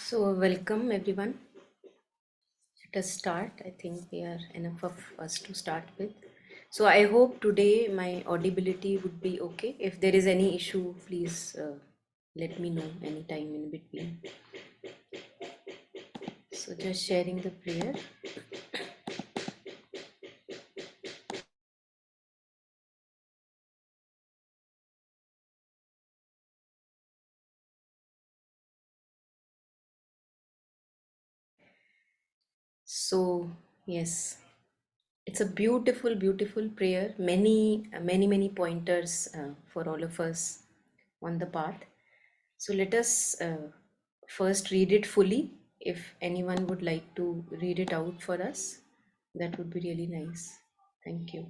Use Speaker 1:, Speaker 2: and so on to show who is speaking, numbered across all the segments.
Speaker 1: So, welcome everyone. Let us start. I think we are enough of us to start with. So, I hope today my audibility would be okay. If there is any issue, please let me know anytime in between. So, just sharing the prayer. So, yes, it's a beautiful, beautiful prayer. Many pointers for all of us on the path. So let us first read it fully. If anyone would like to read it out for us, that would be really nice. Thank you.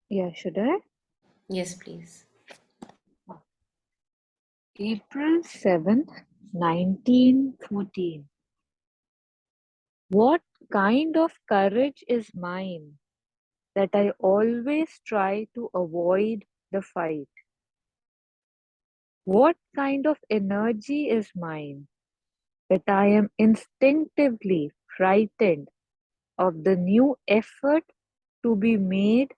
Speaker 2: Yeah, should I?
Speaker 1: Yes, please.
Speaker 2: April 7th, 1914. What kind of courage is mine that I always try to avoid the fight? What kind of energy is mine that I am instinctively frightened of the new effort to be made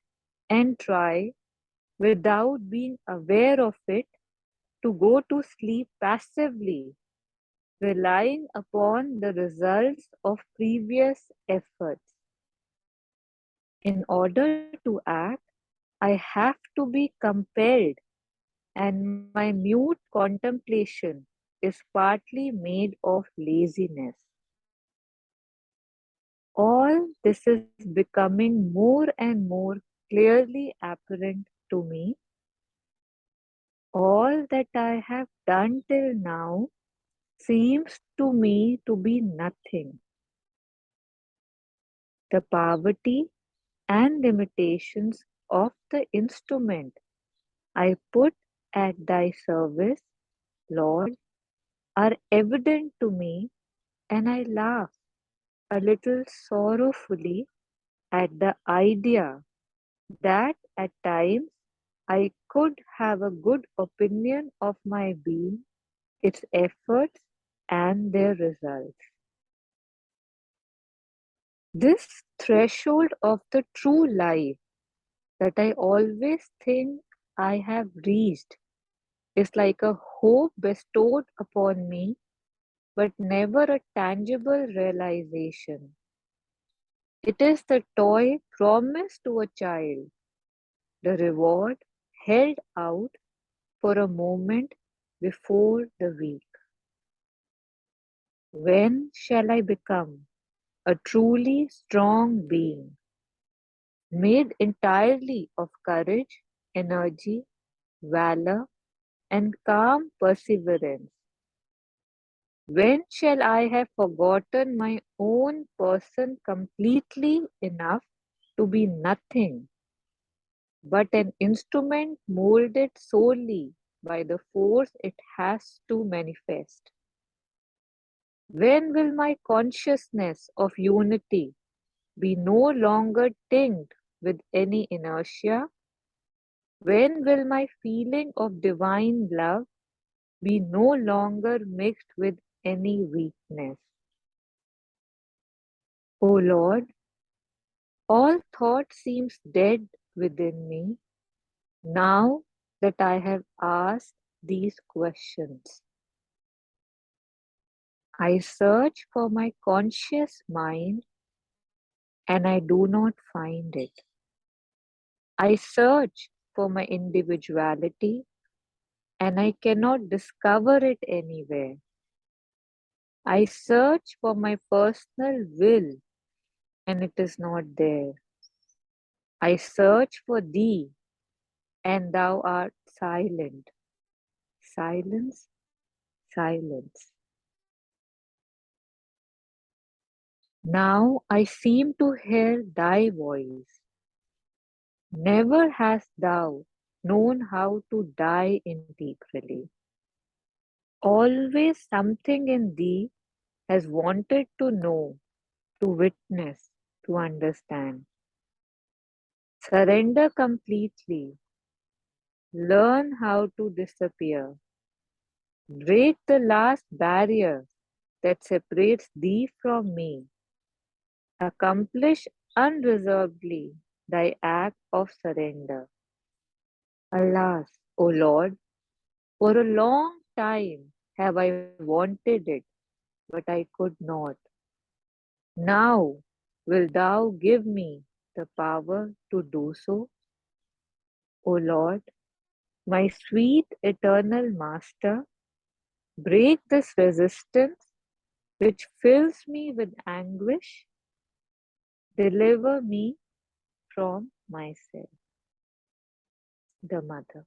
Speaker 2: and try, without being aware of it, to go to sleep passively, relying upon the results of previous efforts. In order to act, I have to be compelled, and my mute contemplation is partly made of laziness. All this is becoming more and more clearly apparent to me. All that I have done till now seems to me to be nothing. The poverty and limitations of the instrument I put at thy service, Lord, are evident to me, and I laugh a little sorrowfully at the idea that at times I could have a good opinion of my being, its efforts, and their results. This threshold of the true life that I always think I have reached is like a hope bestowed upon me, but never a tangible realization. It is the toy promised to a child, the reward held out for a moment before the week. When shall I become a truly strong being, made entirely of courage, energy, valor, and calm perseverance? When shall I have forgotten my own person completely enough to be nothing but an instrument moulded solely by the force it has to manifest? When will my consciousness of unity be no longer tinged with any inertia? When will my feeling of divine love be no longer mixed with any weakness? O Lord, all thought seems dead within me now that I have asked these questions. I search for my conscious mind and I do not find it. I search for my individuality and I cannot discover it anywhere. I search for my personal will and it is not there. I search for thee, and thou art silent. Silence, silence. Now I seem to hear thy voice. Never hast thou known how to die integrally. Always something in thee has wanted to know, to witness, to understand. Surrender completely. Learn how to disappear. Break the last barrier that separates thee from me. Accomplish unreservedly thy act of surrender. Alas, O Lord, for a long time have I wanted it, but I could not. Now wilt thou give me the power to do so? O Lord, my sweet eternal Master, break this resistance which fills me with anguish. Deliver me from myself. The Mother.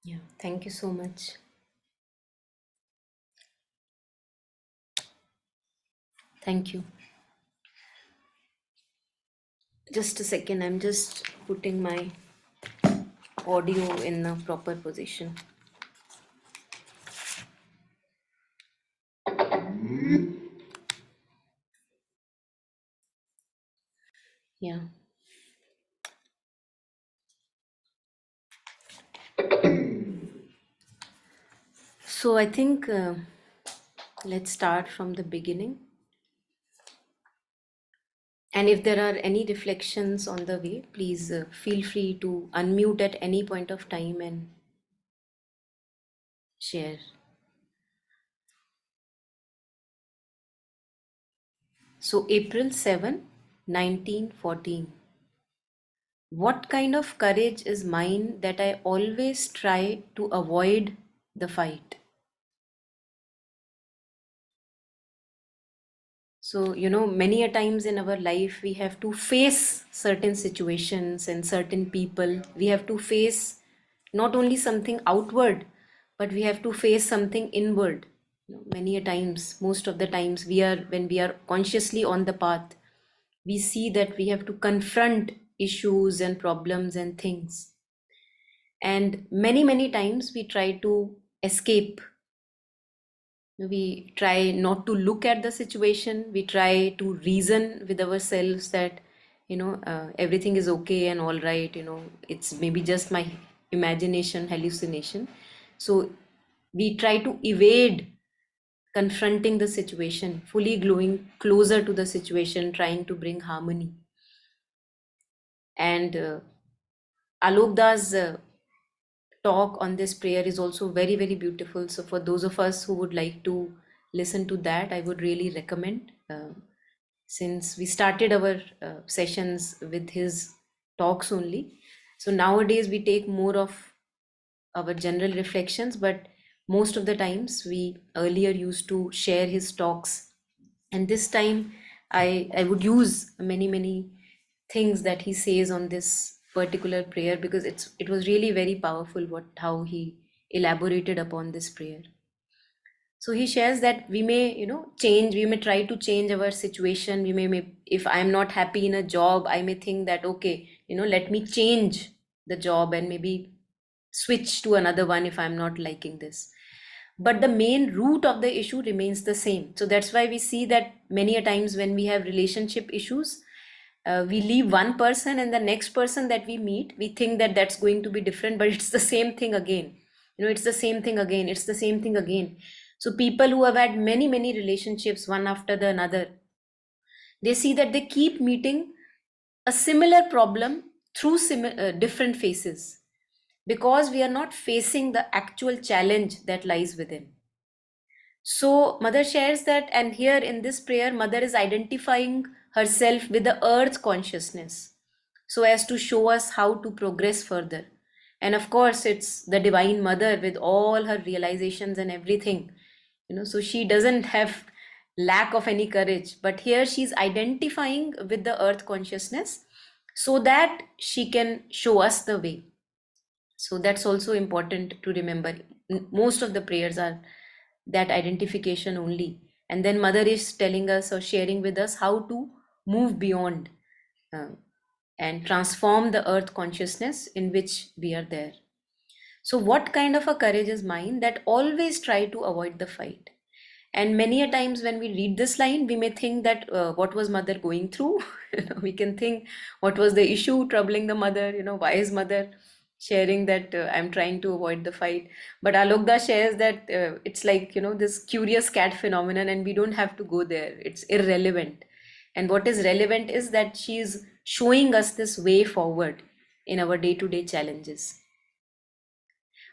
Speaker 1: Yeah, thank you so much. Thank you. Just a second, I'm just putting my audio in a proper position. Yeah. So I think let's start from the beginning. And if there are any reflections on the way, please feel free to unmute at any point of time and share. So, April 7, 1914. What kind of courage is mine that I always try to avoid the fight? So, many a times in our life, we have to face certain situations and certain people. We have to face not only something outward, but we have to face something inward. Many a times, most of the times, when we are consciously on the path, we see that we have to confront issues and problems and things. And many, many times, we try to escape. We try not to look at the situation. We try to reason with ourselves that everything is okay and all right. It's maybe just my imagination, hallucination. So we try to evade confronting the situation, fully glowing closer to the situation, trying to bring harmony. And Alokda's talk on this prayer is also very, very beautiful. So, for those of us who would like to listen to that, I would really recommend. Since we started our sessions with his talks only, so nowadays we take more of our general reflections, but most of the times we earlier used to share his talks, and this time I would use many things that he says on this particular prayer, because it was really very powerful what how he elaborated upon this prayer. So he shares that we may change, we may try to change our situation. We may, if I'm not happy in a job, I may think that, okay, let me change the job and maybe switch to another one if I'm not liking this. But the main root of the issue remains the same. So that's why we see that many a times when we have relationship issues, we leave one person, and the next person that we meet, we think that that's going to be different, but it's the same thing again. It's the same thing again, it's the same thing again. So people who have had many relationships one after the another, they see that they keep meeting a similar problem through different faces, because we are not facing the actual challenge that lies within. So, Mother shares that, and here in this prayer, Mother is identifying herself with the earth consciousness so as to show us how to progress further. And of course, it's the Divine Mother with all her realizations and everything. So she doesn't have lack of any courage. But here she's identifying with the earth consciousness so that she can show us the way. So that's also important to remember. Most of the prayers are that identification only. And then Mother is telling us or sharing with us how to move beyond uh, and transform the earth consciousness in which we are there. So, what kind of a courage is mine that always try to avoid the fight? And many a times when we read this line, we may think that what was mother going through? We can think what was the issue troubling the mother? Why is mother sharing that I'm trying to avoid the fight? But Alokda shares that it's like, this curious cat phenomenon, and we don't have to go there. It's irrelevant. And what is relevant is that she's showing us this way forward in our day to day challenges.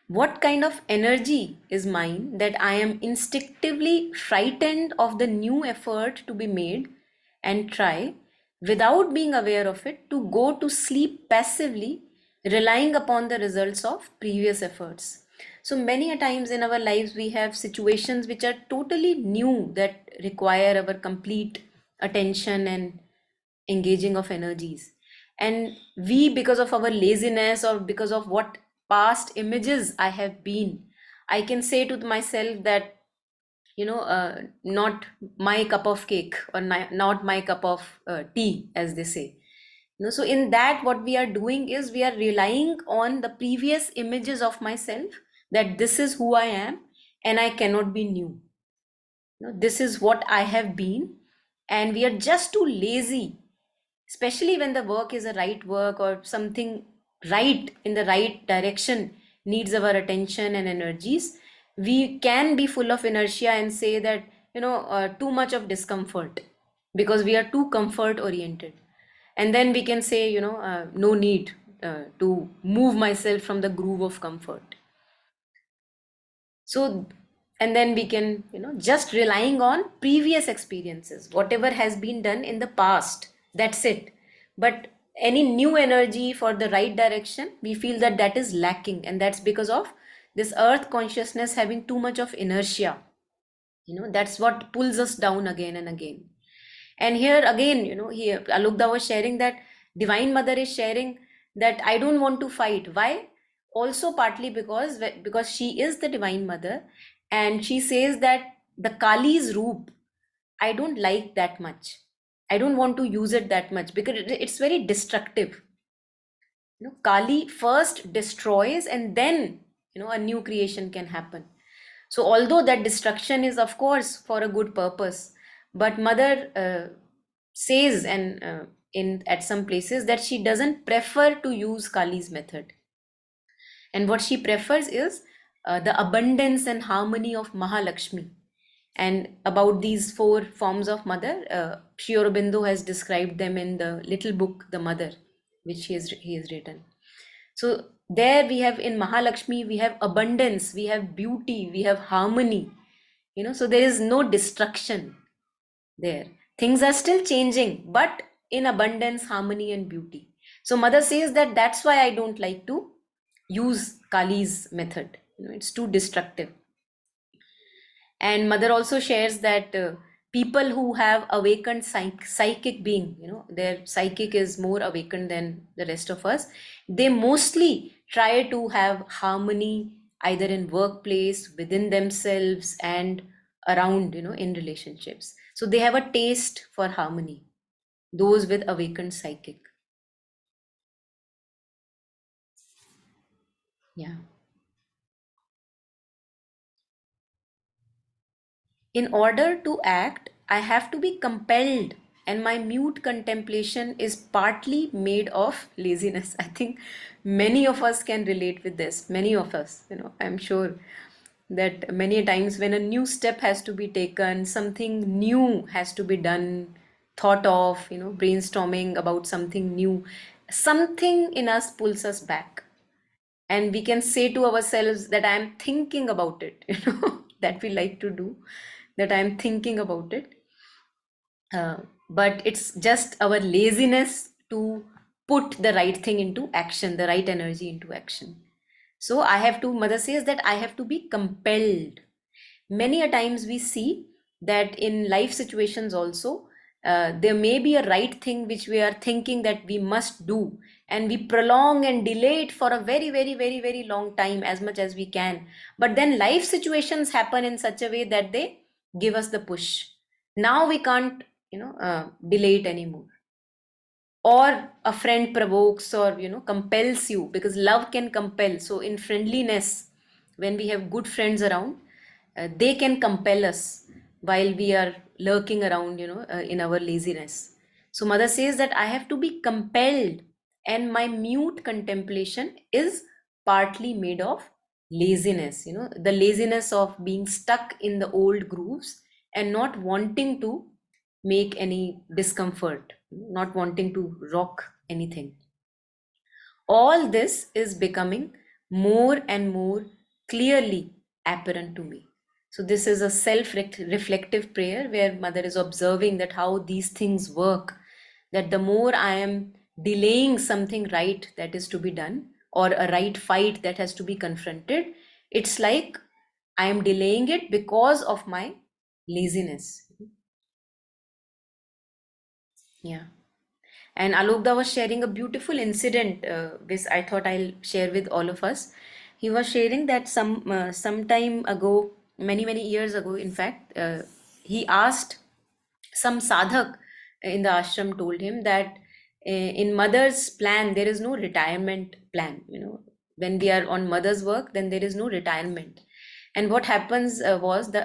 Speaker 1: What kind of energy is mine that I am instinctively frightened of the new effort to be made and try without being aware of it to go to sleep passively, relying upon the results of previous efforts? So many a times in our lives, we have situations which are totally new that require our complete attention and engaging of energies. And we, because of our laziness or because of what past images I have been, I can say to myself that, not my cup of cake, or not my cup of tea, as they say. So in that, what we are doing is we are relying on the previous images of myself, that this is who I am and I cannot be new. This is what I have been, and we are just too lazy, especially when the work is a right work or something right in the right direction needs our attention and energies. We can be full of inertia and say that, too much of discomfort, because we are too comfort oriented. And then we can say, no need to move myself from the groove of comfort. So, and then we can, just relying on previous experiences, whatever has been done in the past, that's it. But any new energy for the right direction, we feel that that is lacking, and that's because of this earth consciousness having too much of inertia. That's what pulls us down again and again. And here again, here Alukda was sharing that Divine Mother is sharing that I don't want to fight. Why? Also partly because she is the Divine Mother, and she says that the Kali's roop, I don't like that much. I don't want to use it that much because it's very destructive. Kali first destroys, and then a new creation can happen. So although that destruction is of course for a good purpose, but Mother says, and in at some places, that she doesn't prefer to use Kali's method, and what she prefers is the abundance and harmony of Mahalakshmi. And about these four forms of mother, Sri Aurobindo has described them in the little book The Mother, which he has written. So there we have, in Mahalakshmi, we have abundance, we have beauty, we have harmony. So there is no destruction there. Things are still changing, but in abundance, harmony, and beauty. So Mother says that that's why I don't like to use Kali's method. It's too destructive. And Mother also shares that people who have awakened psychic being, their psychic is more awakened than the rest of us, they mostly try to have harmony either in workplace, within themselves, and around, in relationships. So they have a taste for harmony, those with awakened psychic. Yeah. In order to act, I have to be compelled, and my mute contemplation is partly made of laziness. I think many of us can relate with this. Many of us, I'm sure that many times when a new step has to be taken, something new has to be done, thought of, brainstorming about something new, something in us pulls us back, and we can say to ourselves that I'm thinking about it, that we like to do, that I'm thinking about it. But it's just our laziness to put the right thing into action, the right energy into action. So I have to, mother says that I have to be compelled. Many a times we see that in life situations also, there may be a right thing which we are thinking that we must do, and we prolong and delay it for a very, very, very, very long time as much as we can. But then life situations happen in such a way that they give us the push. Now we can't, delay it anymore. Or a friend provokes or compels you, because love can compel. So in friendliness, when we have good friends around, they can compel us while we are lurking around, in our laziness. So mother says that I have to be compelled, and my mute contemplation is partly made of laziness, the laziness of being stuck in the old grooves and not wanting to make any discomfort, not wanting to rock anything. All this is becoming more and more clearly apparent to me. So, this is a self reflective prayer where Mother is observing that how these things work. That the more I am delaying something right that is to be done, or a right fight that has to be confronted, it's like I am delaying it because of my laziness. Yeah. And Alokda was sharing a beautiful incident, which I thought I'll share with all of us. He was sharing that some time ago, many years ago, in fact, he asked some sadhak in the ashram told him that in mother's plan there is no retirement plan. When we are on mother's work, then there is no retirement. And what happens was the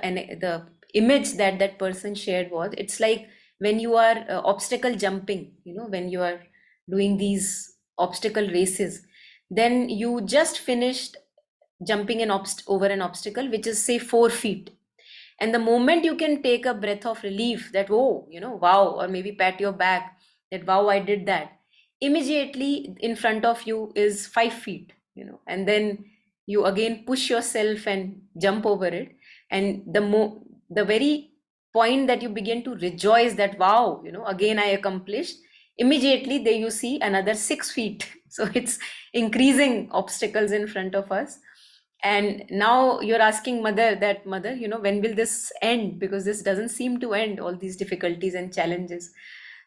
Speaker 1: image that that person shared was, it's like when you are obstacle jumping, when you are doing these obstacle races, then you just finished jumping over an obstacle which is say 4 feet, and the moment you can take a breath of relief that, oh, wow, or maybe pat your back that, wow, I did that, immediately in front of you is 5 feet, and then you again push yourself and jump over it. And the very point that you begin to rejoice that, wow, again I accomplished, immediately there you see another 6 feet. So it's increasing obstacles in front of us. And now you're asking mother that, mother, when will this end, because this doesn't seem to end, all these difficulties and challenges.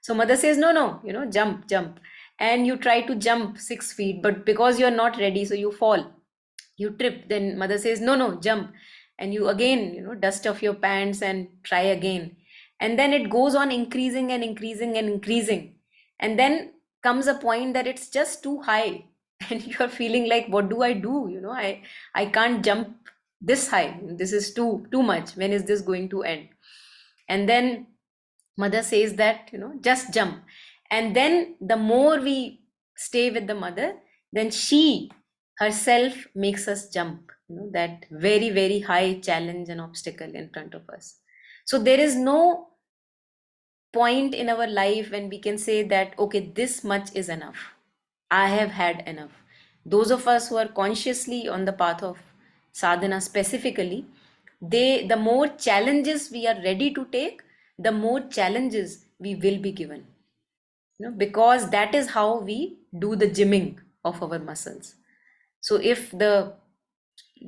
Speaker 1: So mother says, no, no, jump. And you try to jump 6 feet, but because you're not ready, so you fall, you trip. Then mother says, no, no, jump. And you again, dust off your pants and try again. And then it goes on increasing and increasing and increasing. And then comes a point that it's just too high. And you're feeling like, what do I do? I can't jump this high. This is too much. When is this going to end? And then mother says that, just jump. And then the more we stay with the mother, then she herself makes us jump, that very, very high challenge and obstacle in front of us. So there is no point in our life when we can say that, okay, this much is enough, I have had enough. Those of us who are consciously on the path of sadhana specifically, the more challenges we are ready to take, the more challenges we will be given, because that is how we do the gymming of our muscles. So if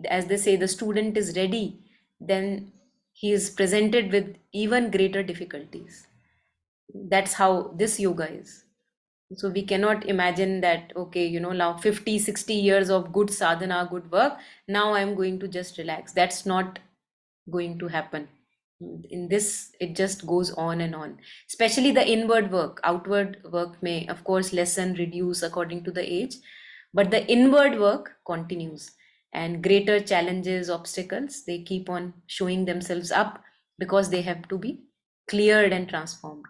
Speaker 1: as they say, the student is ready, then he is presented with even greater difficulties. That's how this yoga is. So we cannot imagine that, okay, now 50, 60 years of good sadhana, good work, now I'm going to just relax. That's not going to happen. In this, it just goes on and on. Especially the inward work. Outward work may, of course, lessen, reduce according to the age, but the inward work continues. And greater challenges, obstacles, they keep on showing themselves up because they have to be cleared and transformed.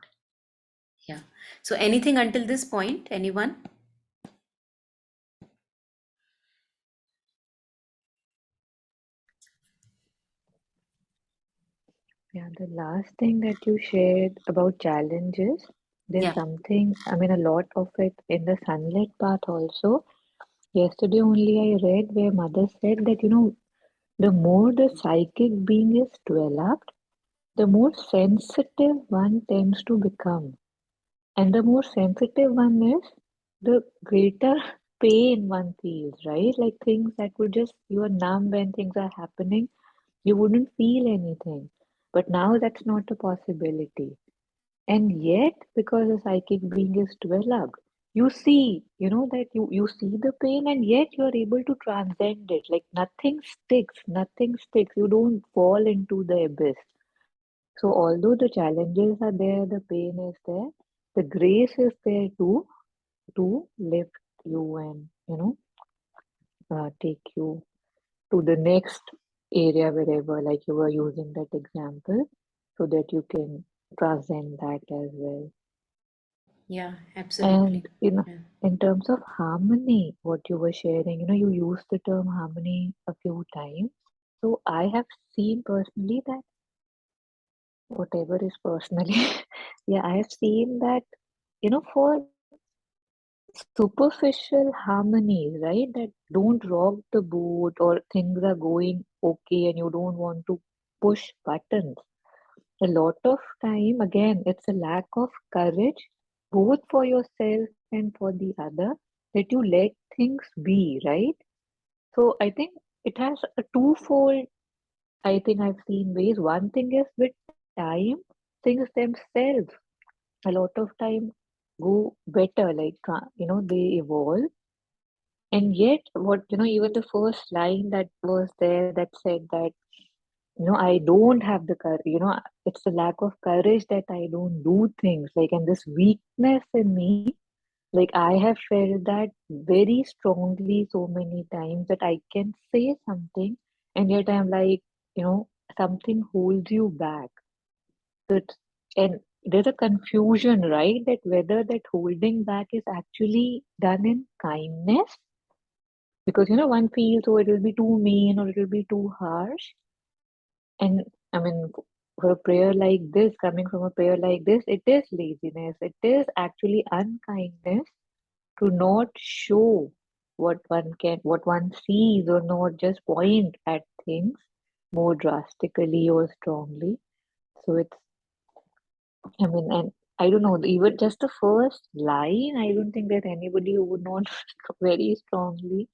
Speaker 1: Yeah. So anything until this point, anyone?
Speaker 2: Yeah, the last thing that you shared about challenges, there's
Speaker 1: Yeah.
Speaker 2: something, I mean, a lot of it in the sunlight path also. Yesterday only I read where mother said that, the more the psychic being is developed, the more sensitive one tends to become. And the more sensitive one is, the greater pain one feels, right? Like things that would just, you are numb when things are happening, you wouldn't feel anything. But now that's not a possibility. And yet, because the psychic being is developed, you see, that you see the pain and yet you're able to transcend it. Like nothing sticks. You don't fall into the abyss. So although the challenges are there, the pain is there, the grace is there too to lift you and, take you to the next area wherever, like you were using that example, so that you can transcend that as well.
Speaker 1: Yeah, absolutely.
Speaker 2: And
Speaker 1: Yeah.
Speaker 2: in terms of harmony, what you were sharing, you used the term harmony a few times. So I have seen personally that whatever is personally, yeah, I have seen that, for superficial harmonies, right, that don't rock the boat or things are going okay and you don't want to push buttons. A lot of time, again, it's a lack of courage, both for yourself and for the other, that you let things be, right? So I think it has a twofold, I think I've seen ways. One thing is with time, things themselves, a lot of time go better, like, they evolve. And yet, even the first line that was there that said that, I don't have the courage, it's the lack of courage that I don't do things, like, and this weakness in me, like, I have felt that very strongly so many times that I can say something, and yet I'm like, something holds you back. That, and there's a confusion, right? That whether that holding back is actually done in kindness, because one feels, oh, it will be too mean or it will be too harsh. And I mean, for a prayer like this, coming from a prayer like this, it is laziness. It is actually unkindness to not show what one sees, or not just point at things more drastically or strongly. So it's, and I don't know, even just the first line, I don't think there's anybody who would not very strongly,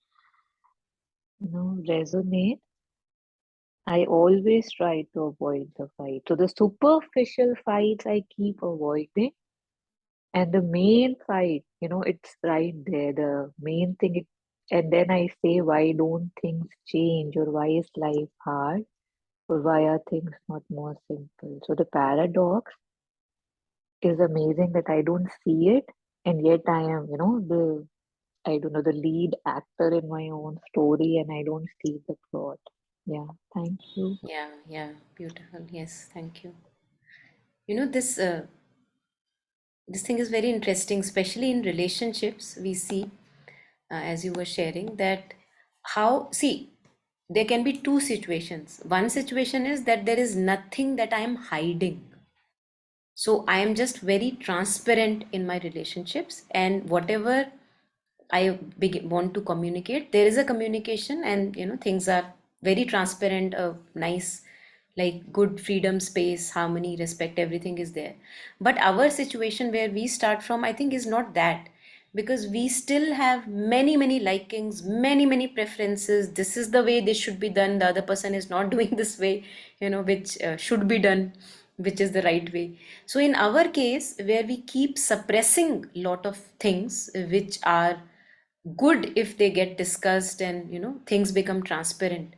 Speaker 2: resonate. I always try to avoid the fight. So the superficial fights I keep avoiding, and the main fight, it's right there. The main thing, and then I say, why don't things change, or why is life hard, or why are things not more simple? So the paradox is amazing that I don't see it, and yet I am, I don't know, the lead actor in my own story, and I don't see the plot. Yeah, thank you.
Speaker 1: Yeah, yeah, beautiful. Yes, thank you. This this thing is very interesting, especially in relationships. We see, as you were sharing, that how, see, there can be two situations. One situation is that there is nothing that I am hiding. So I am just very transparent in my relationships, and whatever want to communicate, there is a communication, and things are very transparent, nice, like good freedom, space, harmony, respect, everything is there. But our situation where we start from, I think, is not that, because we still have many many likings, many many preferences. This is the way this should be done, the other person is not doing this way, which should be done, which is the right way. So in our case, where we keep suppressing lot of things, which are good if they get discussed, and things become transparent.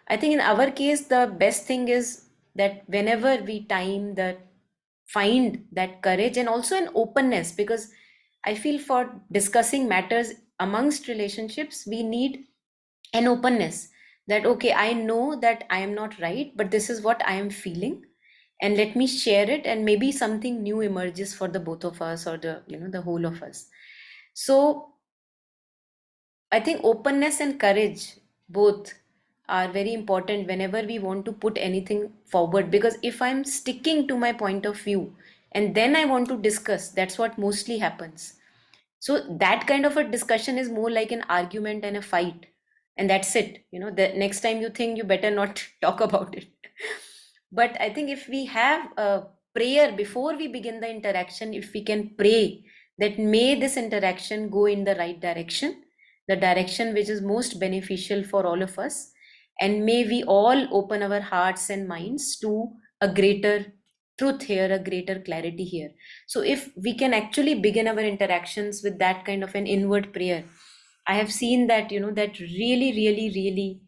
Speaker 1: I think in our case, the best thing is that whenever we time that, find that courage and also an openness, because I feel for discussing matters amongst relationships, we need an openness, that okay, I know that I am not right, but this is what I am feeling, and let me share it, and maybe something new emerges for the both of us, or the the whole of us. So I think openness and courage both are very important whenever we want to put anything forward. Because if I'm sticking to my point of view and then I want to discuss, that's what mostly happens. So that kind of a discussion is more like an argument and a fight. And that's it. The next time you think, you better not talk about it. But I think if we have a prayer before we begin the interaction, if we can pray that may this interaction go in the right direction, the direction which is most beneficial for all of us. And may we all open our hearts and minds to a greater truth here, a greater clarity here. So if we can actually begin our interactions with that kind of an inward prayer, I have seen that, that really, really, really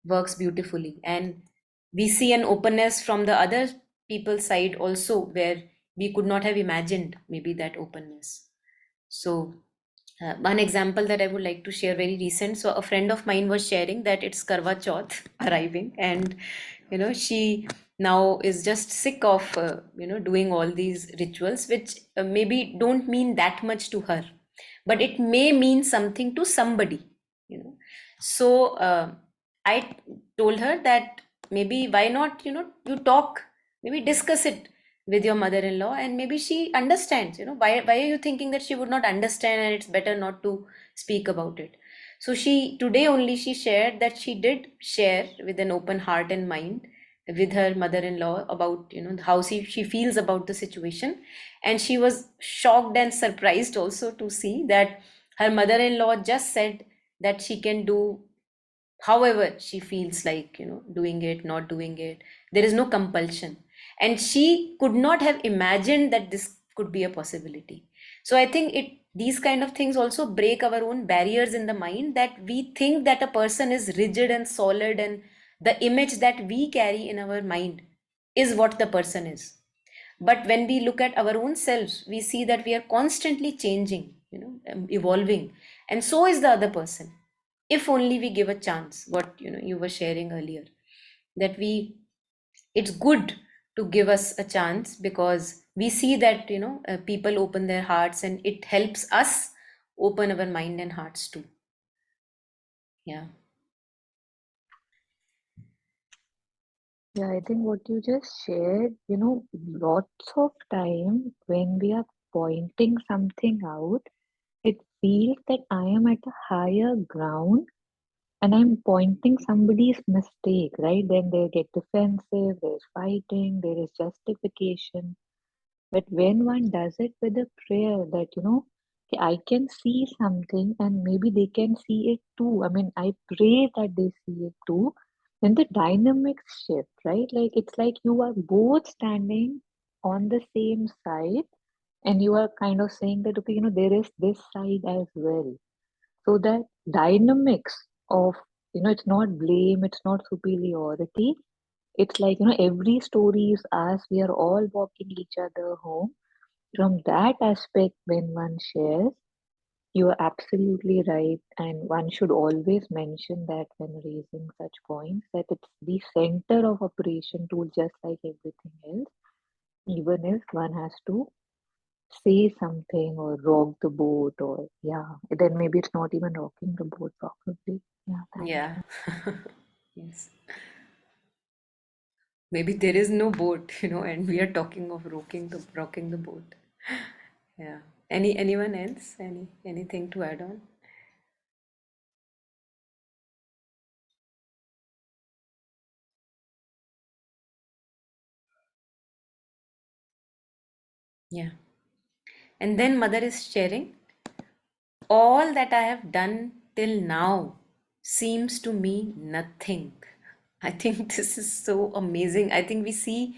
Speaker 1: works beautifully. And we see an openness from the other people's side also, where we could not have imagined maybe that openness. So one example that I would like to share, very recent. So a friend of mine was sharing that it's Karwa Chauth arriving, and she now is just sick of doing all these rituals, which maybe don't mean that much to her, but it may mean something to somebody. You know, so I told her that maybe why not you talk, maybe discuss it with your mother-in-law, and maybe she understands. Why are you thinking that she would not understand and it's better not to speak about it? So she today only she shared that she did share with an open heart and mind with her mother-in-law about how she feels about the situation. And she was shocked and surprised also to see that her mother-in-law just said that she can do however she feels like, doing it, not doing it. There is no compulsion. And she could not have imagined that this could be a possibility. So I think these kind of things also break our own barriers in the mind, that we think that a person is rigid and solid, and the image that we carry in our mind is what the person is. But when we look at our own selves, we see that we are constantly changing, evolving, and so is the other person. If only we give a chance, what you were sharing earlier, that it's good to give us a chance, because we see that people open their hearts, and it helps us open our mind and hearts too. Yeah.
Speaker 2: Yeah, I think what you just shared, lots of time when we are pointing something out, it feels that I am at a higher ground and I'm pointing somebody's mistake, right? Then they get defensive, there's fighting, there is justification. But when one does it with a prayer that, "Okay, I can see something and maybe they can see it too. I mean, I pray that they see it too." Then the dynamics shift, right? Like it's like you are both standing on the same side and you are kind of saying that, okay, there is this side as well. So that dynamics of, it's not blame, it's not superiority. It's like, every story is us. We are all walking each other home. From that aspect, when one shares, you are absolutely right. And one should always mention that when raising such points, that it's the center of operation tool, just like everything else. Even if one has to say something or rock the boat, or yeah, then maybe it's not even rocking the boat properly. Yeah, thank
Speaker 1: Yeah.
Speaker 2: you.
Speaker 1: Yes. Maybe there is no boat, and we are talking of rocking the boat. Yeah. Anyone else? Anything to add on? Yeah. And then mother is sharing, all that I have done till now seems to me nothing. I think this is so amazing. I think we see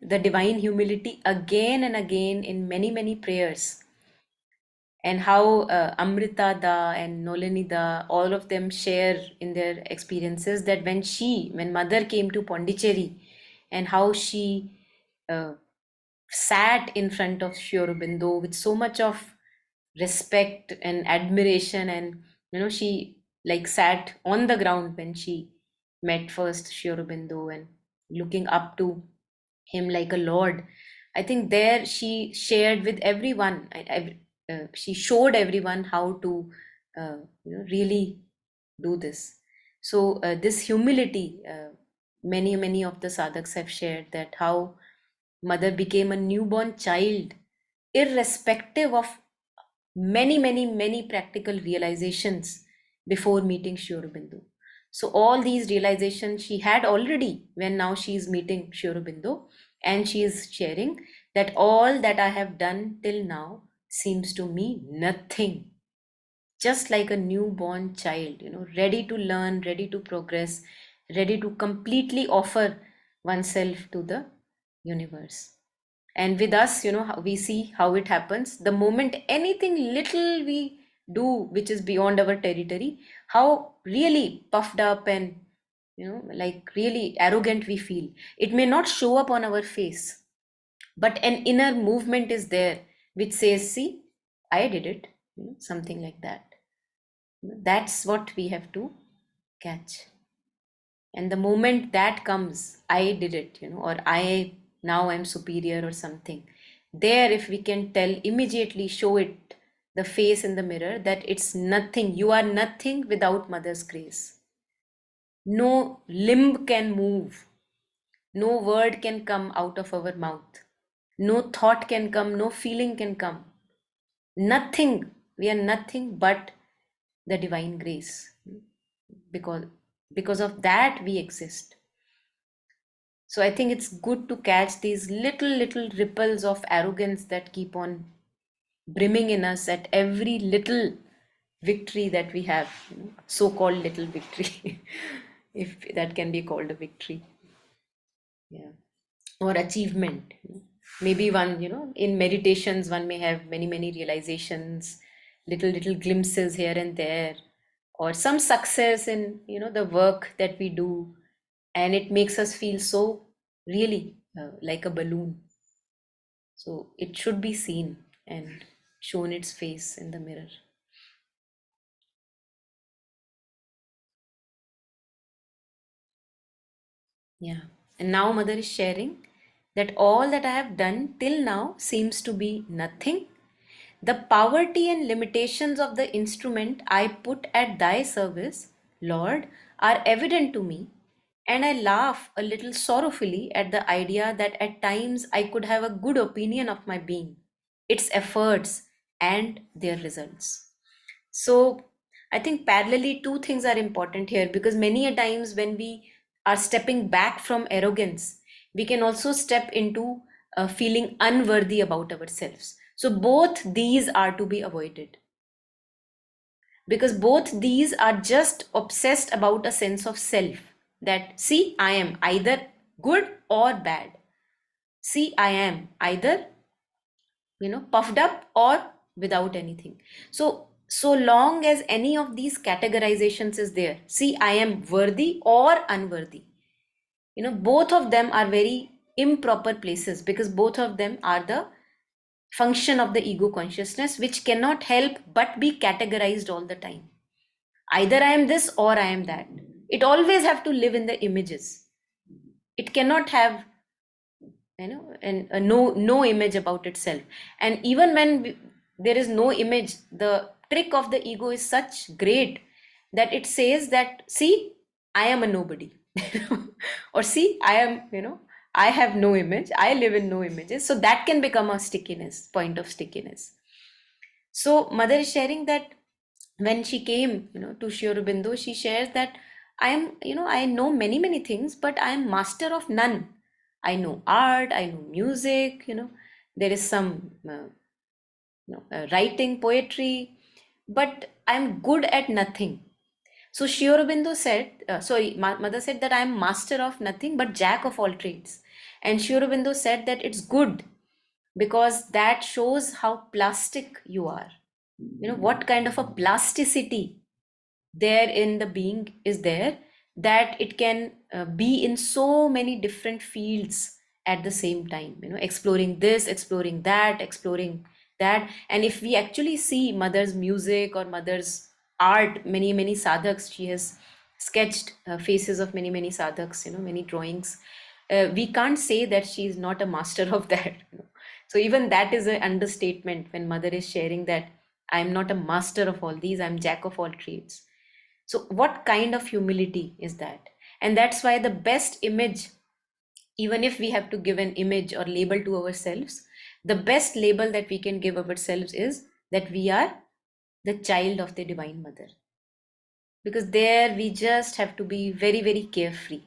Speaker 1: the divine humility again and again in many, many prayers, and how Amrita Da and Nolini Da, all of them share in their experiences that when mother came to Pondicherry, and how she uh, sat in front of Sri Aurobindo with so much of respect and admiration, and she like sat on the ground when she met first Sri Aurobindo, and looking up to him like a lord. I think there she shared with everyone. She showed everyone how to really do this. So this humility, many of the sadhaks have shared that how mother became a newborn child, irrespective of many practical realizations before meeting Sri Aurobindo. So all these realizations she had already when now she is meeting Sri Aurobindo, and she is sharing that all that I have done till now seems to me nothing, just like a newborn child, ready to learn, ready to progress, ready to completely offer oneself to the universe. And with us, we see how it happens. The moment anything little we do which is beyond our territory, how really puffed up and, like really arrogant we feel. It may not show up on our face, but an inner movement is there which says, see, I did it, something like that. That's what we have to catch. And the moment that comes, I did it, or I now I'm superior or something, there if we can tell immediately, show it the face in the mirror that it's nothing, you are nothing without mother's grace. No limb can move, no word can come out of our mouth, no thought can come, no feeling can come, nothing. We are nothing but the divine grace. Because of that we exist. So I think it's good to catch these little ripples of arrogance that keep on brimming in us at every little victory that we have, so-called little victory, if that can be called a victory. Yeah. Or achievement. Maybe one, in meditations, one may have many realizations, little glimpses here and there, or some success in, the work that we do, and it makes us feel so really like a balloon. So it should be seen and shown its face in the mirror. Yeah. And now mother is sharing that all that I have done till now seems to be nothing. The poverty and limitations of the instrument I put at thy service, Lord, are evident to me, and I laugh a little sorrowfully at the idea that at times I could have a good opinion of my being, its efforts, and their results. So I think parallelly two things are important here, because many a times when we are stepping back from arrogance, we can also step into feeling unworthy about ourselves. So both these are to be avoided, because both these are just obsessed about a sense of self, that see, I am either good or bad. See, I am either, puffed up or without anything. So long as any of these categorizations is there, see, I am worthy or unworthy, both of them are very improper places, because both of them are the function of the ego consciousness, which cannot help but be categorized all the time. Either I am this or I am that. It always have to live in the images. It cannot have, and no image about itself. And even when there is no image, the trick of the ego is such great that it says that, see, I am a nobody. Or see, I am, I have no image, I live in no images. So that can become a stickiness, point of stickiness. So mother is sharing that when she came, to Sri Aurobindo, she shares that I am, I know many things, but I am master of none. I know art, I know music, there is some writing, poetry, but I'm good at nothing. So Sri Aurobindo said, mother said that I am master of nothing but jack of all trades. And Sri Aurobindo said that it's good, because that shows how plastic you are. What kind of a plasticity there in the being is there, that it can be in so many different fields at the same time, exploring this, exploring that, exploring that. And if we actually see mother's music or mother's art, many sadhaks, she has sketched faces of many sadhaks, many drawings. We can't say that she is not a master of that. So even that is an understatement when mother is sharing that I'm not a master of all these, I'm jack of all trades. So, what kind of humility is that? And that's why the best image, even if we have to give an image or label to ourselves, the best label that we can give ourselves is that we are the child of the Divine Mother. Because there we just have to be very carefree,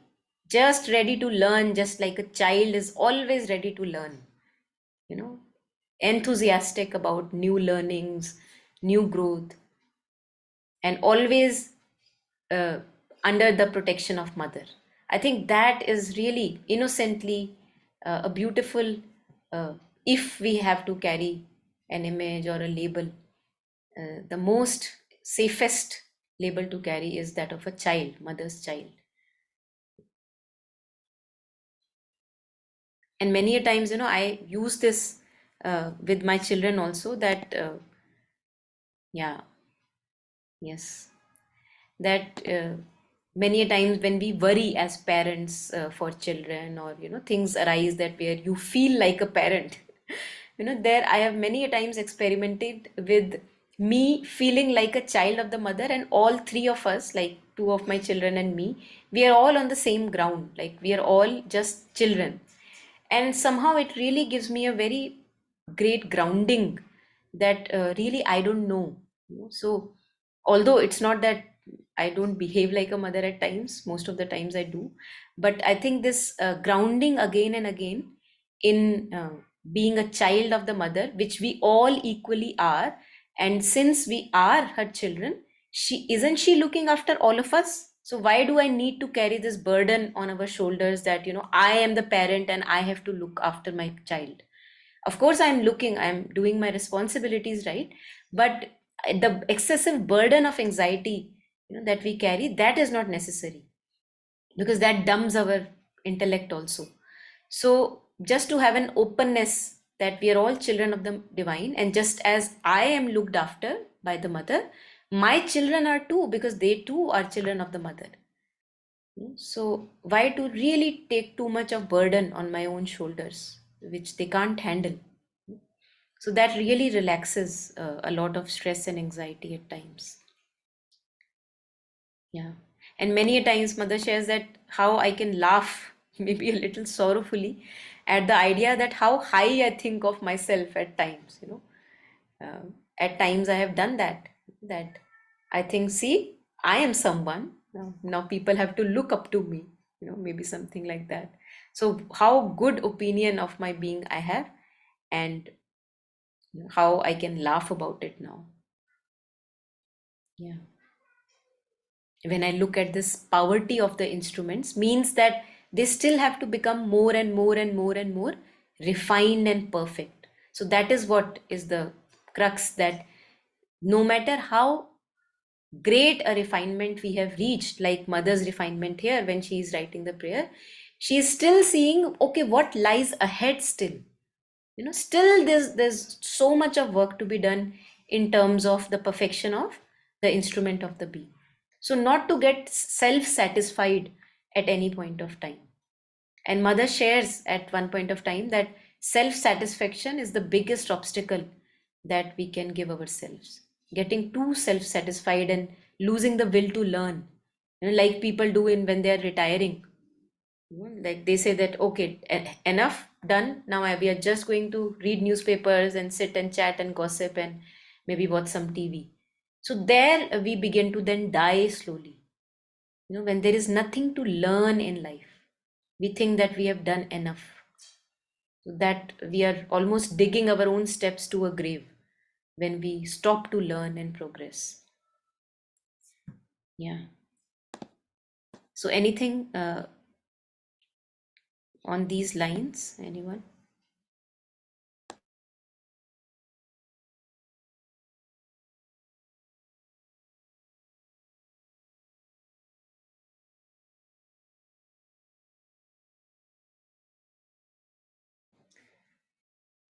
Speaker 1: just ready to learn, just like a child is always ready to learn, you know, enthusiastic about new learnings, new growth. and always uh, under the protection of mother. I think that is really innocently a beautiful, uh, if we have to carry an image or a label, the most safest label to carry is that of a child, mother's child. And many a times, I use this with my children also, that yeah, yes, that many a times when we worry as parents for children, or things arise that where you feel like a parent, there I have many a times experimented with me feeling like a child of the mother, and all three of us, like two of my children and me, we are all on the same ground, like we are all just children. And somehow it really gives me a very great grounding, that really I don't know. So although it's not that I don't behave like a mother at times, most of the times I do, but I think this grounding again and again in being a child of the mother, which we all equally are. And since we are her children, she looking after all of us? So why do I need to carry this burden on our shoulders, that I am the parent and I have to look after my child? Of course I'm doing my responsibilities, right? But the excessive burden of anxiety, that we carry, that is not necessary, because that dumbs our intellect also. So just to have an openness that we are all children of the divine, and just as I am looked after by the mother, my children are too, because they too are children of the mother. So why to really take too much of burden on my own shoulders, which they can't handle? So that really relaxes a lot of stress and anxiety at times. Yeah. And many a times mother shares that how I can laugh, maybe a little sorrowfully, at the idea that how high I think of myself at times. At times I have done that I think, see, I am someone. Now people have to look up to me, maybe something like that. So how good opinion of my being I have, and how I can laugh about it now. Yeah. When I look at this poverty of the instruments, means that they still have to become more and more and more and more refined and perfect. So that is what is the crux, that no matter how great a refinement we have reached, like mother's refinement here when she is writing the prayer, she is still seeing, okay, what lies ahead still. Still there's so much of work to be done in terms of the perfection of the instrument of the bee. So not to get self satisfied at any point of time. And mother shares at one point of time that self satisfaction is the biggest obstacle that we can give ourselves. Getting too self satisfied and losing the will to learn, like people do in when they are retiring. Like they say that, okay, enough, done. Now we are just going to read newspapers and sit and chat and gossip and maybe watch some TV. So there we begin to then die slowly. When there is nothing to learn in life, we think that we have done enough, that we are almost digging our own steps to a grave when we stop to learn and progress. Yeah. So anything on these lines, anyone?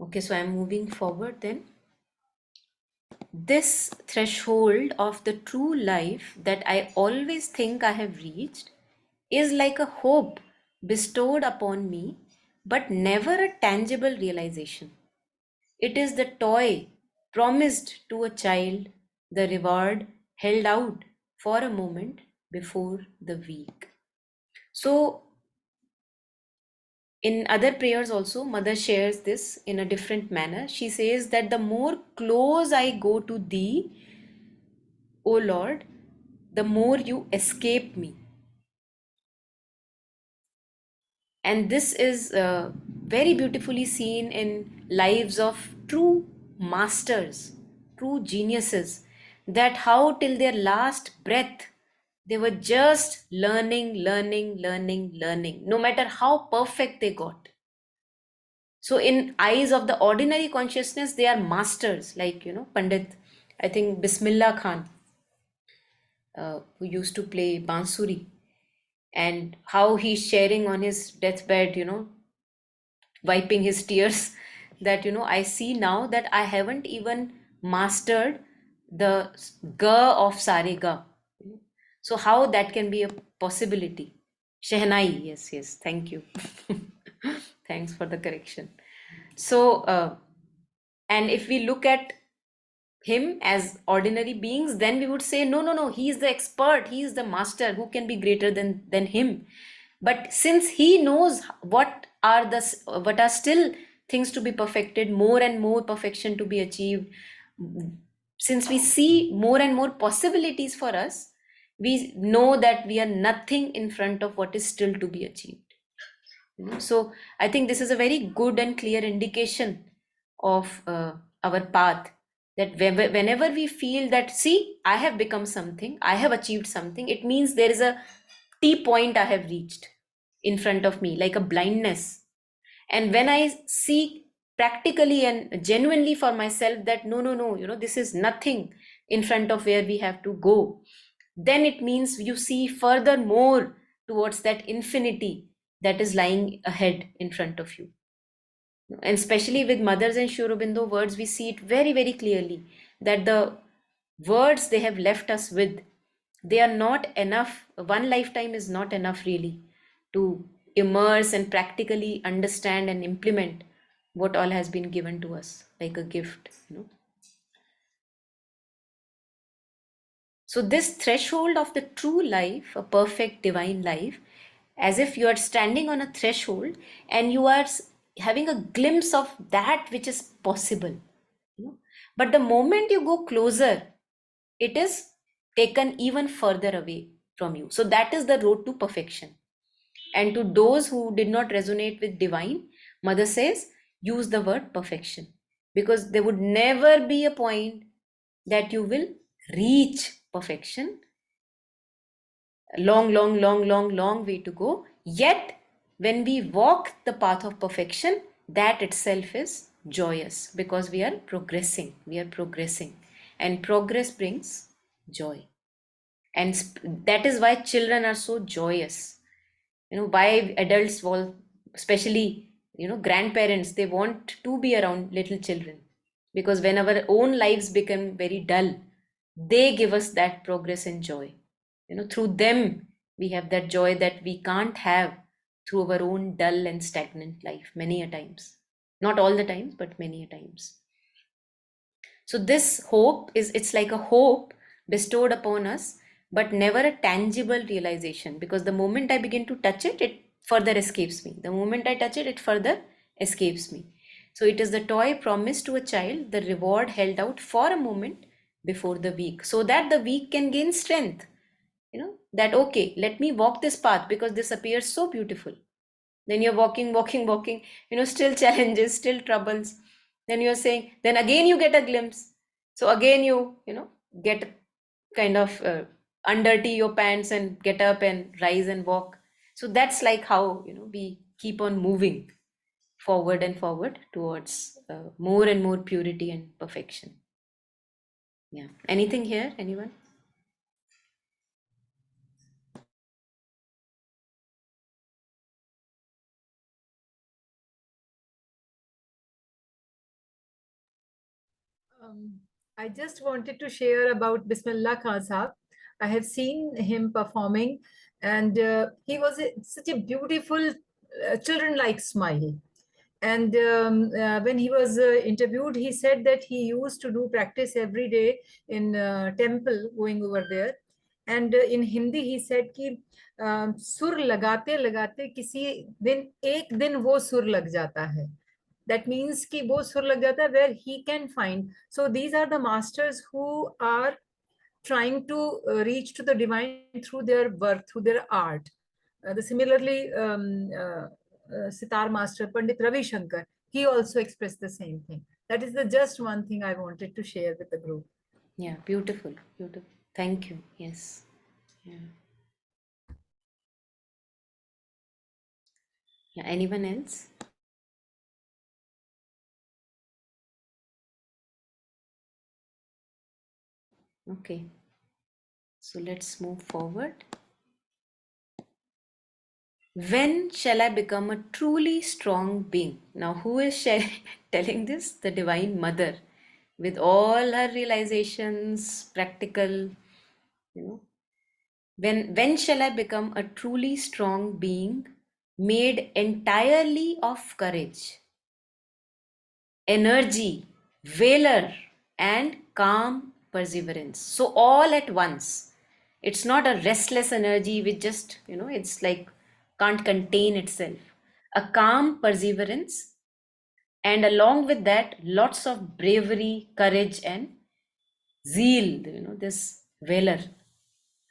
Speaker 1: Okay, so I'm moving forward then. This threshold of the true life that I always think I have reached is like a hope bestowed upon me, but never a tangible realization. It is the toy promised to a child, the reward held out for a moment before the week. So, in other prayers, also, Mother shares this in a different manner. She says that the more close I go to Thee, O Lord, the more you escape me. And this is very beautifully seen in lives of true masters, true geniuses, that how till their last breath they were just learning, learning, learning, learning, no matter how perfect they got. So in eyes of the ordinary consciousness, they are masters, like, Pandit, I think Bismillah Khan, who used to play bansuri, and how he's sharing on his deathbed, wiping his tears, that, I see now that I haven't even mastered the ga of sarega. So how that can be a possibility? Shehnai, yes, yes, thank you. Thanks for the correction. So and if we look at him as ordinary beings, then we would say, no, no, no, he is the expert, he is the master, who can be greater than him? But since he knows what are still things to be perfected, more and more perfection to be achieved, since we see more and more possibilities for us, we know that we are nothing in front of what is still to be achieved. So I think this is a very good and clear indication of our path, that whenever we feel that, see, I have become something, I have achieved something, it means there is a T point I have reached in front of me, like a blindness. And when I see practically and genuinely for myself that no, no, no, this is nothing in front of where we have to go, then it means you see further more towards that infinity that is lying ahead in front of you. And especially with Mothers and Sri Aurobindo words, we see it very, very clearly that the words they have left us with, they are not enough. One lifetime is not enough really to immerse and practically understand and implement what all has been given to us like a gift. So, this threshold of the true life, a perfect divine life, as if you are standing on a threshold and you are having a glimpse of that which is possible. But the moment you go closer, it is taken even further away from you. So, that is the road to perfection. And to those who did not resonate with divine, Mother says, use the word perfection, because there would never be a point that you will reach perfection. Long, long, long, long, long way to go. Yet, when we walk the path of perfection, that itself is joyous, because we are progressing. We are progressing. And progress brings joy. And that is why children are so joyous. Why adults, will, especially, grandparents, they want to be around little children. Because when our own lives become very dull, they give us that progress and joy. Through them we have that joy that we can't have through our own dull and stagnant life many a times. Not all the times, but many a times. So this hope is, it's like a hope bestowed upon us, but never a tangible realization, because the moment I begin to touch it, it further escapes me. The moment I touch it, it further escapes me. So it is the toy promised to a child, the reward held out for a moment before the weak, so that the weak can gain strength. That okay, let me walk this path because this appears so beautiful. Then you're walking, walking, walking, still challenges, still troubles. Then you're saying, then again you get a glimpse. So again you get kind of undirty your pants and get up and rise and walk. So that's like how we keep on moving forward and forward towards more and more purity and perfection. Yeah. Anything here? Anyone?
Speaker 3: Um, I just wanted to share about Bismillah Khan Sahab. I have seen him performing, and he was such a beautiful, children-like smile. And when he was interviewed, he said that he used to do practice every day in temple, going over there. And in Hindi, he said कि सुर लगाते लगाते किसी दिन एक दिन वो सुर लग जाता है. That means कि वो सुर लग जाता है where he can find. So these are the masters who are trying to reach to the divine through their work, through their art. Similarly, sitar master Pandit Ravi Shankar, he also expressed the same thing. That is the just one thing I wanted to share with the group.
Speaker 1: Yeah, beautiful, beautiful. Thank you. Yes. Yeah. Yeah. Anyone else? Okay. So let's move forward. When shall I become a truly strong being? Now, who is telling this? The Divine Mother, with all her realizations, practical, you know. When shall I become a truly strong being, made entirely of courage, energy, valor, and calm perseverance? So all at once. It's not a restless energy which just, it's like can't contain itself. A calm perseverance, and along with that, lots of bravery, courage, and zeal, this valor.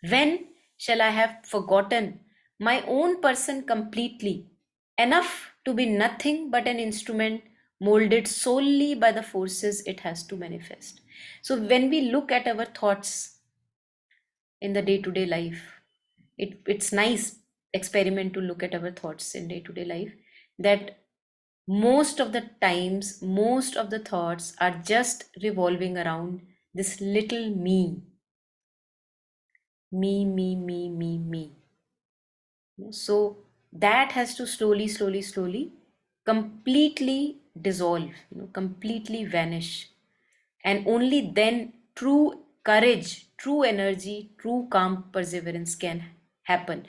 Speaker 1: When shall I have forgotten my own person completely, enough to be nothing but an instrument molded solely by the forces it has to manifest? So, when we look at our thoughts in the day to day life, it's nice experiment to look at our thoughts in day to day life, that most of the times, most of the thoughts are just revolving around this little me. So that has to slowly completely dissolve, completely vanish. And only then true courage, true energy, true calm perseverance can happen.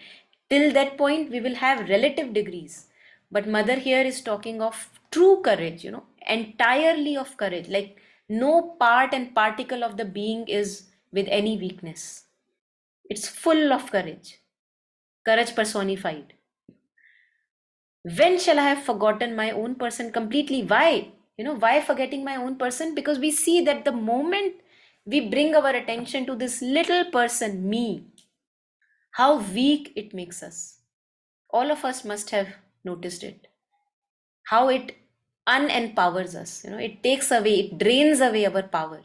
Speaker 1: Till that point, we will have relative degrees. But Mother here is talking of true courage, entirely of courage. Like no part and particle of the being is with any weakness. It's full of courage, courage personified. When shall I have forgotten my own person completely? Why? Why forgetting my own person? Because we see that the moment we bring our attention to this little person, me, how weak it makes us. All of us must have noticed it. How it unempowers us. It takes away, it drains away our power.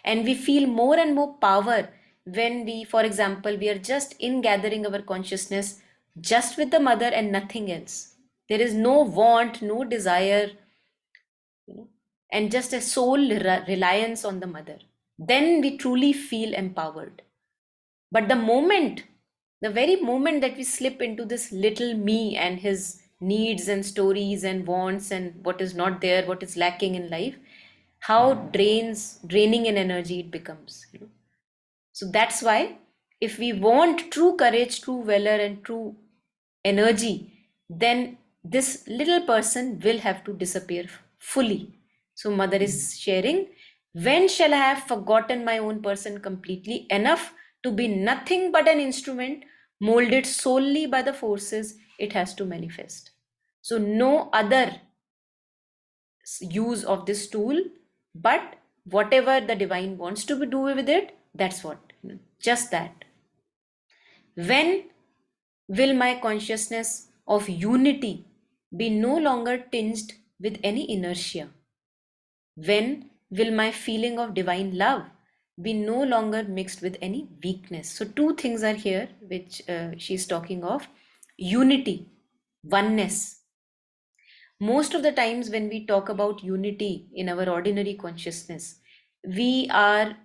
Speaker 1: And we feel more and more power when we, for example, we are just in gathering our consciousness just with the mother and nothing else. There is no want, no desire, and just a sole reliance on the mother. Then we truly feel empowered. But the very moment that we slip into this little me and his needs and stories and wants and what is not there, what is lacking in life, how draining in energy it becomes. So that's why if we want true courage, true valor, and true energy, then this little person will have to disappear fully. So, Mother is sharing, when shall I have forgotten my own person completely, enough to be nothing but an instrument molded solely by the forces it has to manifest? So, no other use of this tool, but whatever the divine wants to do with it, that's what, just that. When will my consciousness of unity be no longer tinged with any inertia? When will my feeling of divine love be no longer mixed with any weakness? So, two things are here which she's talking of: unity, oneness. Most of the times, when we talk about unity in our ordinary consciousness, we are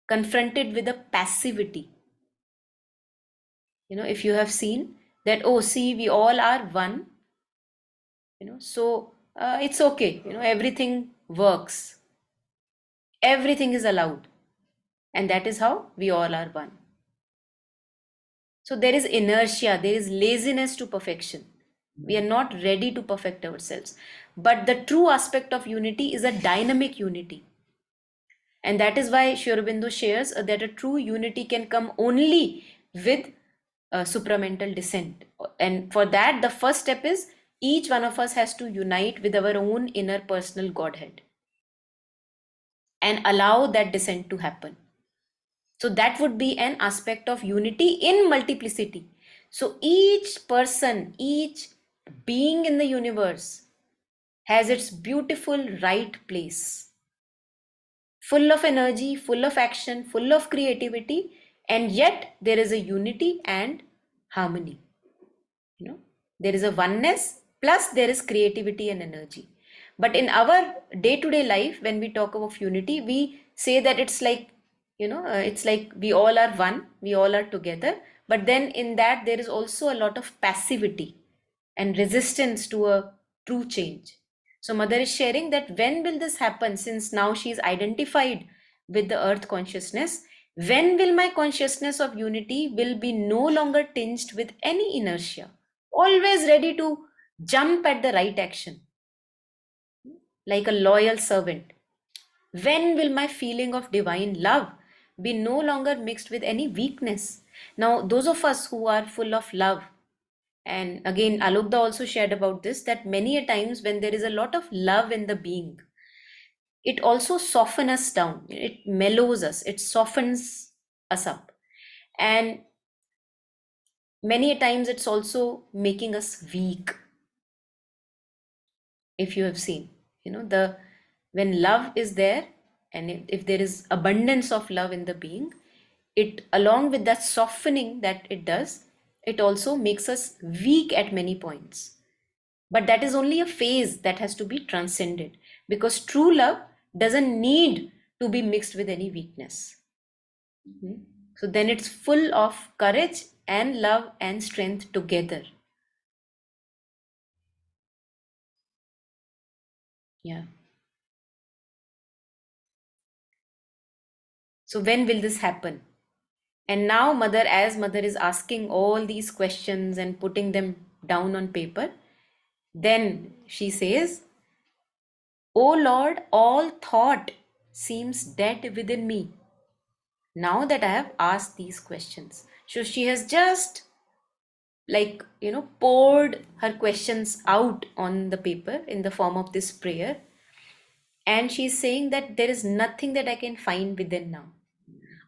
Speaker 1: confronted with a passivity. If you have seen that, oh, see, we all are one, so it's okay, everything works, everything is allowed, and that is how we all are one. So there is inertia, there is laziness to perfection. We are not ready to perfect ourselves, but the true aspect of unity is a dynamic unity. And that is why Sri Aurobindo shares that a true unity can come only with supramental descent. And for that, the first step is each one of us has to unite with our own inner personal Godhead and allow that descent to happen. So that would be an aspect of unity in multiplicity. So each person, each being in the universe has its beautiful right place. full of energy, full of action, full of creativity, and yet there is a unity and harmony. You know, there is a oneness plus there is creativity and energy. But in our day-to-day life, when we talk of unity, we say that it's like, it's like we all are one, we all are together. But then in that, there is also a lot of passivity and resistance to a true change. So mother is sharing that when will this happen, since now she is identified with the earth consciousness, when will my consciousness of unity will be no longer tinged with any inertia, always ready to jump at the right action like a loyal servant? When will my feeling of divine love be no longer mixed with any weakness? Now, those of us who are full of love, and again, Alokda also shared about this, that many a times when there is a lot of love in the being, it also softens us down, it mellows us, it softens us up. And many a times it's also making us weak. If you have seen, the when love is there, and if there is abundance of love in the being, it, along with that softening that it does, it also makes us weak at many points. But that is only a phase that has to be transcended, because true love doesn't need to be mixed with any weakness. So then it's full of courage and love and strength together. Yeah. So when will this happen? And now mother, as mother is asking all these questions and putting them down on paper, then she says, "O Lord, all thought seems dead within me now that I have asked these questions." So she has just, like, poured her questions out on the paper in the form of this prayer. And she's saying that there is nothing that I can find within now.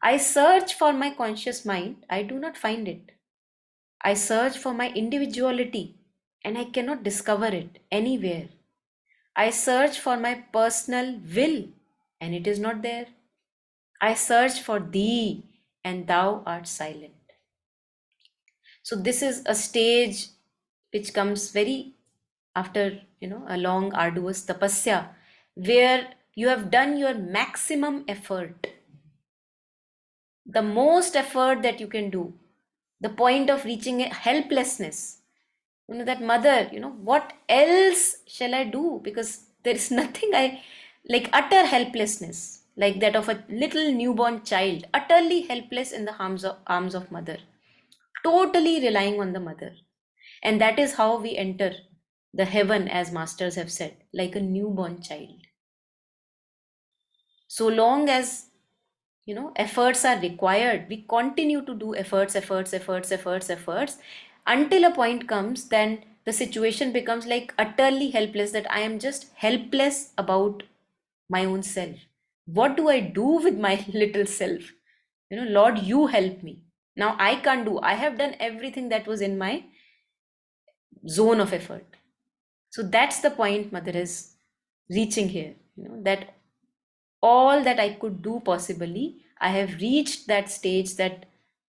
Speaker 1: I search for my conscious mind, I do not find it. I search for my individuality and I cannot discover it anywhere. I search for my personal will and it is not there. I search for thee and thou art silent. So this is a stage which comes very after, a long arduous tapasya, where you have done your maximum effort, the most effort that you can do, the point of reaching a helplessness. That mother, what else shall I do? Because there is nothing, I like, utter helplessness, like that of a little newborn child, utterly helpless in the arms of mother, totally relying on the mother. And that is how we enter the heaven, as masters have said, like a newborn child. So long as, efforts are required, we continue to do efforts until a point comes, then the situation becomes like utterly helpless, that I am just helpless about my own self. What do I do with my little self? Lord, you help me. Now I can't do, I have done everything that was in my zone of effort. So that's the point mother is reaching here, that all that I could do possibly, I have reached that stage that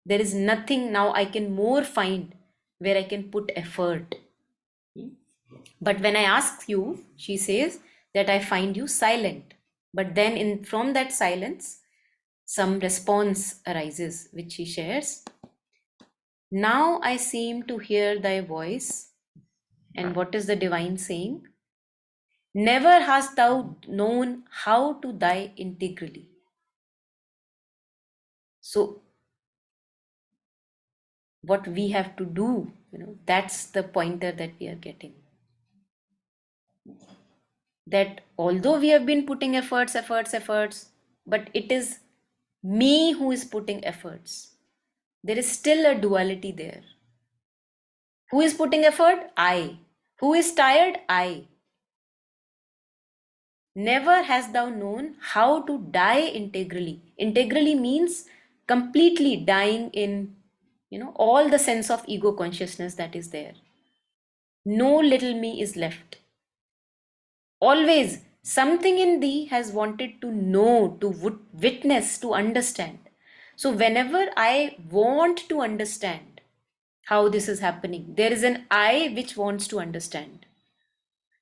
Speaker 1: there is nothing now I can more find where I can put effort. But when I ask you, she says that I find you silent. But then in from that silence, some response arises, which she shares. Now I seem to hear thy voice. And what is the divine saying? Never hast thou known how to die integrally. So what we have to do, that's the pointer that we are getting. That although we have been putting efforts, but it is me who is putting efforts. There is still a duality there. Who is putting effort? I. Who is tired? I. Never hast thou known how to die integrally. Integrally means completely dying in, all the sense of ego consciousness that is there. No little me is left. Always Something in thee has wanted to know, to witness, to understand. So, whenever I want to understand how this is happening, there is an I which wants to understand.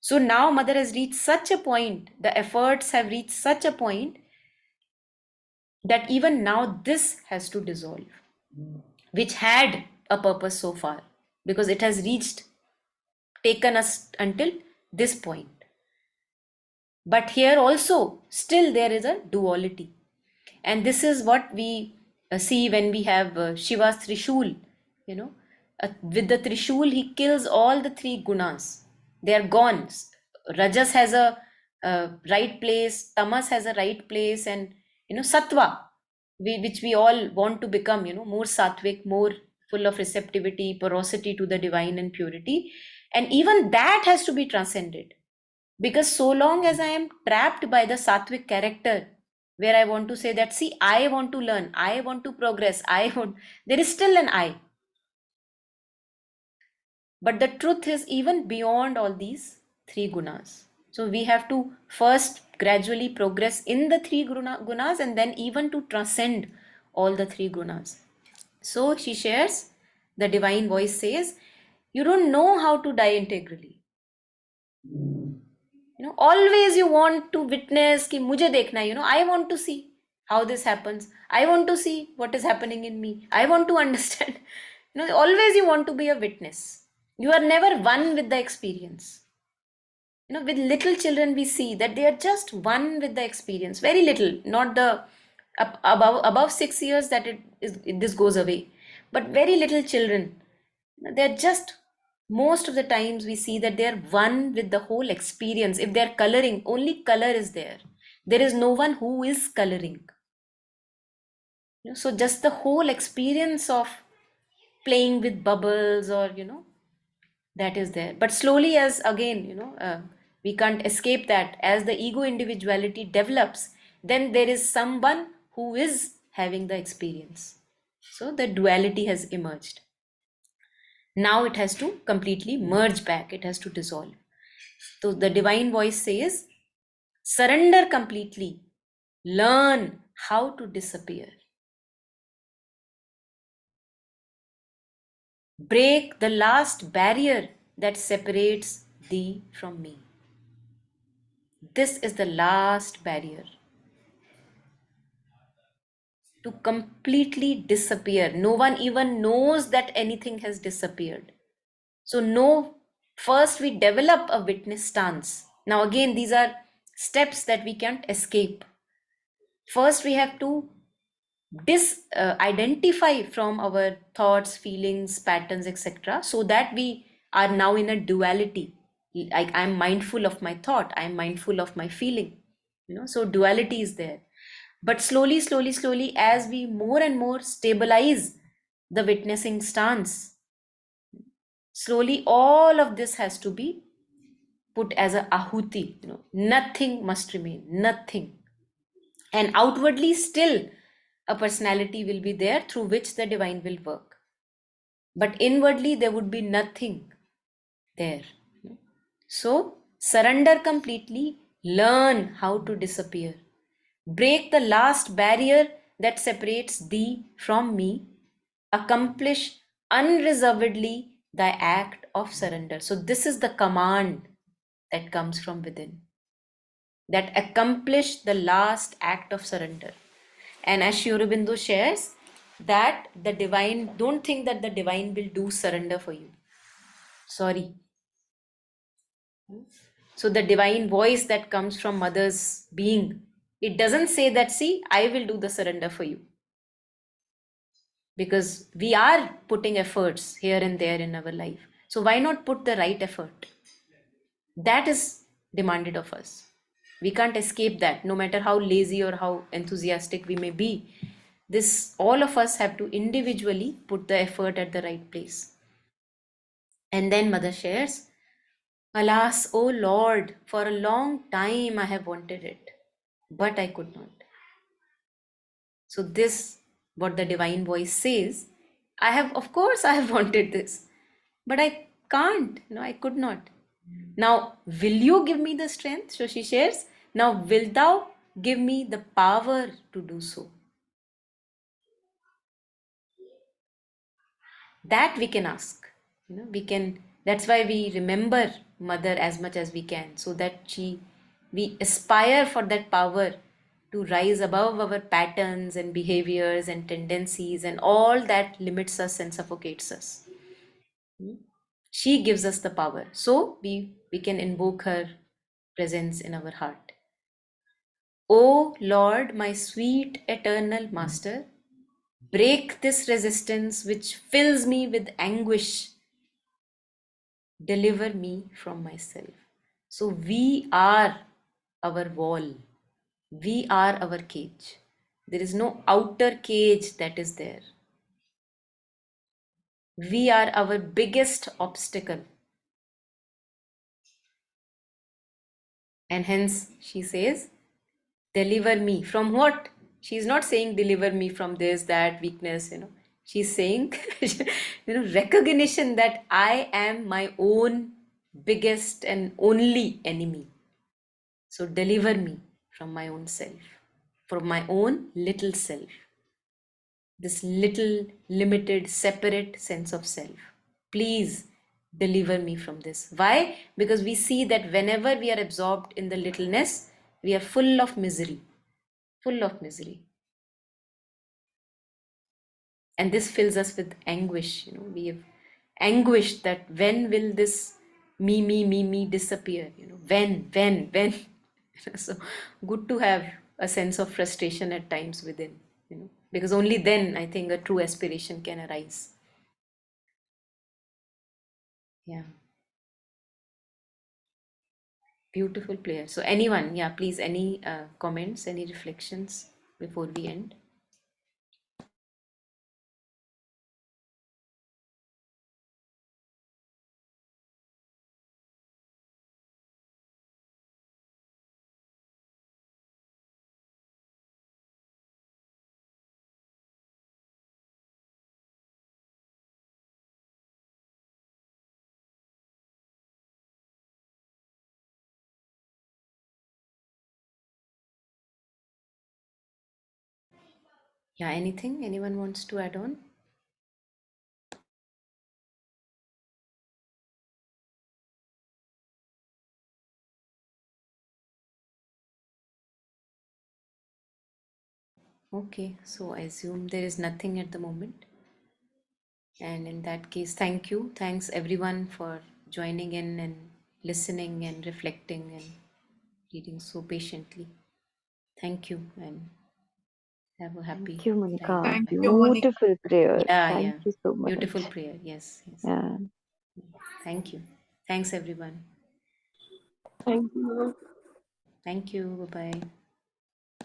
Speaker 1: So, now Mother has reached such a point, the efforts have reached such a point that even now this has to dissolve, which had a purpose so far, because it has reached, taken us until this point. But here also, still there is a duality. And this is what we see when we have Shiva's Trishul. You know, with the Trishul, he kills all the three gunas. They are gone. Rajas has a right place, Tamas has a right place, and Sattva, which we all want to become, more sattvic, more full of receptivity, porosity to the divine and purity. And even that has to be transcended, because so long as I am trapped by the sattvic character, where I want to say that, see, I want to learn, I want to progress, there is still an I. But the truth is even beyond all these three gunas. So we have to first gradually progress in the three gunas, and then even to transcend all the three gunas. So she shares, the divine voice says, you don't know how to die integrally. Always you want to witness ki mujhe dekhna hai, I want to see how this happens, I want to see what is happening in me, I want to understand. Always you want to be a witness. You are never one with the experience. With little children we see that they are just one with the experience, very little, not the above 6 years that this goes away, but very little children, they're just, most of the times we see that they're one with the whole experience. If they're coloring, only color is there, there is no one who is coloring. So just the whole experience of playing with bubbles, or that is there. But slowly, as again, we can't escape that, as the ego individuality develops, then there is someone who is having the experience. So the duality has emerged. Now it has to completely merge back, it has to dissolve. So the divine voice says, surrender completely, learn how to disappear, break the last barrier that separates thee from me. This is the last barrier, to completely disappear. No one even knows that anything has disappeared. So, no, first we develop a witness stance. Now, again, these are steps that we can't escape. First, we have to identify from our thoughts, feelings, patterns, etc., so that we are now in a duality. Like, I'm mindful of my thought, I'm mindful of my feeling. So duality is there. But slowly, slowly, slowly, as we more and more stabilize the witnessing stance, slowly all of this has to be put as a ahuti. Nothing must remain, nothing. And outwardly, still a personality will be there through which the divine will work. But inwardly, there would be nothing there. So, surrender completely, learn how to disappear, break the last barrier that separates thee from me, accomplish unreservedly thy act of surrender. So, this is the command that comes from within, that accomplish the last act of surrender. And as Sri Aurobindo shares, that the divine, don't think that the divine will do surrender for you. Sorry. So the divine voice that comes from mother's being, it doesn't say that, see, I will do the surrender for you. Because we are putting efforts here and there in our life. So why not put the right effort? That is demanded of us. We can't escape that, no matter how lazy or how enthusiastic we may be. This, all of us have to individually put the effort at the right place. And then mother shares, alas, O Lord, for a long time I have wanted it, but I could not. So this, what the divine voice says, I have, of course I have wanted this, but I can't, I could not. Now, will you give me the strength? So she shares, now wilt thou give me the power to do so? That we can ask. We can, that's why we remember mother as much as we can, so that we aspire for that power to rise above our patterns and behaviors and tendencies and all that limits us and suffocates us. She gives us the power, so we can invoke her presence in our heart. O Lord, my sweet eternal master, break this resistance which fills me with anguish. Deliver me from myself. So we are our wall, we are our cage. There is no outer cage that is there. We are our biggest obstacle. And hence she says, deliver me from what? She's not saying deliver me from this, that weakness. She's saying, recognition that I am my own biggest and only enemy. So deliver me from my own self, from my own little self, this little limited separate sense of self. Please deliver me from this. Why? Because we see that whenever we are absorbed in the littleness, we are full of misery, full of misery. And this fills us with anguish. We have anguish that when will this me disappear? When? So good to have a sense of frustration at times within, because only then I think a true aspiration can arise. Yeah, beautiful prayer. So anyone, yeah, please, any comments, any reflections before we end? Yeah, anything anyone wants to add on? Okay, so I assume there is nothing at the moment. And in that case, thank you. Thanks everyone for joining in and listening and reflecting and reading so patiently. Thank you and have a
Speaker 2: Thank
Speaker 1: happy
Speaker 2: you,
Speaker 1: time.
Speaker 2: Monica.
Speaker 3: Thank
Speaker 1: Bye.
Speaker 3: you, Monica.
Speaker 2: Beautiful prayer.
Speaker 1: Yeah,
Speaker 2: Thank
Speaker 1: yeah.
Speaker 2: you so
Speaker 1: Beautiful
Speaker 2: much.
Speaker 1: prayer. Yes, yes.
Speaker 2: Yeah.
Speaker 1: Thank you. Thanks everyone.
Speaker 4: Thank you.
Speaker 1: Thank you. Bye bye.